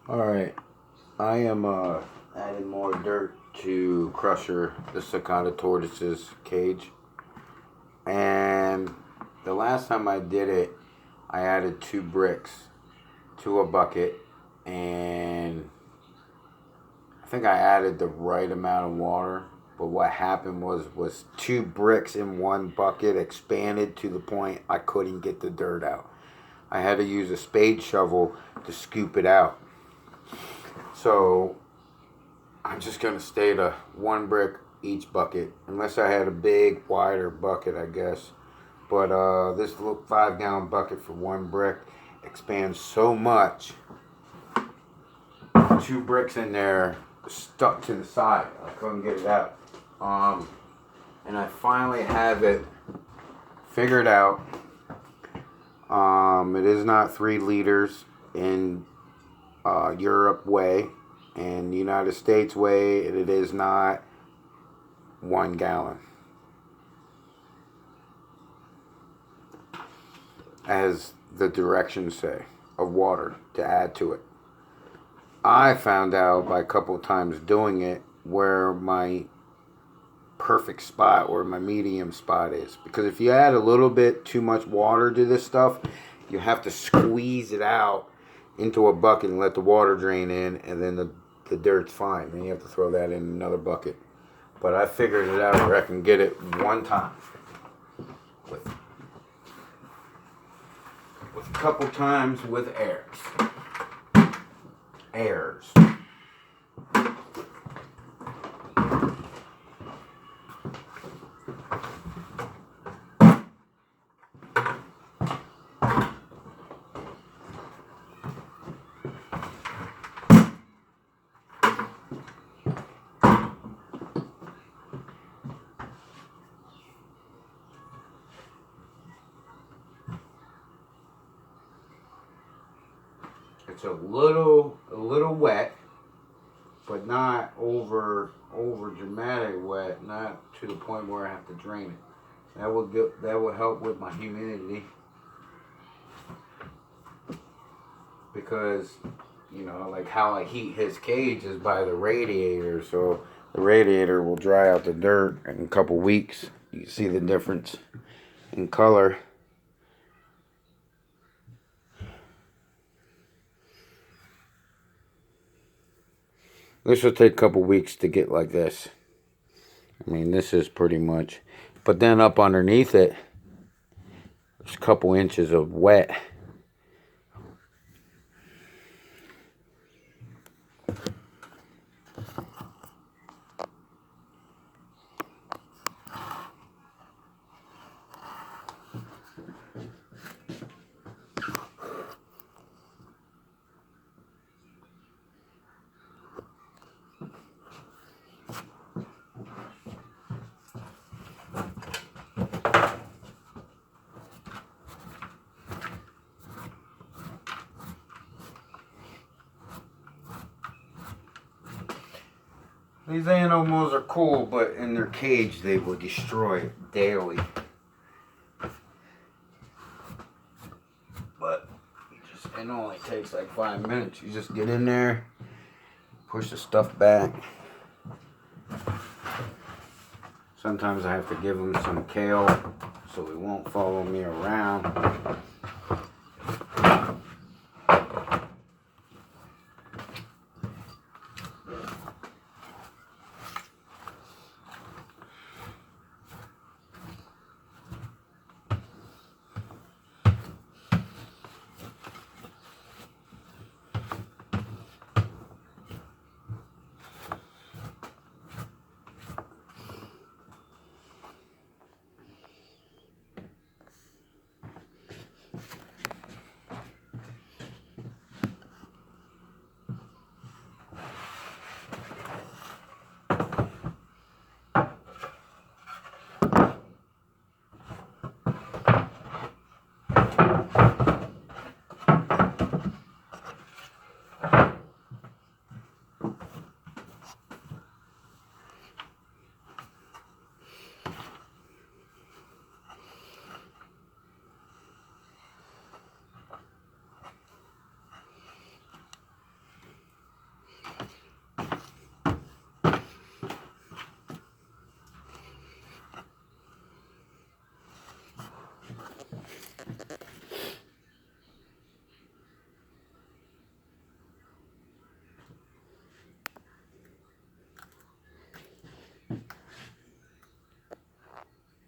Alright, I am adding more dirt to Crusher, the Sulcata tortoise's cage. And the last time I did it, I added 2 bricks to a bucket. And I think I added the right amount of water. But what happened was 2 bricks in one bucket expanded to the point I couldn't get the dirt out. I had to use a spade shovel to scoop it out. So I'm just going to stay to 1 brick each bucket, unless I had a big, wider bucket, I guess. But this little 5-gallon bucket for 1 brick expands so much. 2 bricks in there stuck to the side. I couldn't get it out. And I finally have it figured out. It is not 3 liters in Europe way, and the United States way, it is not 1 gallon, as the directions say, of water to add to it. I found out by a couple of times doing it where my perfect spot or my medium spot is, because if you add a little bit too much water to this stuff, you have to squeeze it out into a bucket and let the water drain in, and then the dirt's fine. Then you have to throw that in another bucket. But I figured it out where I can get it one time with a couple times with airs. It's a little wet, but not over dramatic wet, not to the point where I have to drain it. That will help with my humidity, because like how I heat his cage is by the radiator, so the radiator will dry out the dirt in a couple weeks. You can see the difference in color. This will take a couple weeks to get like this. I mean, this is pretty much. But then up underneath it, there's a couple inches of wet. These animals are cool, but in their cage they will destroy it daily. But it only takes like 5 minutes. You just get in there, push the stuff back. Sometimes I have to give them some kale so they won't follow me around.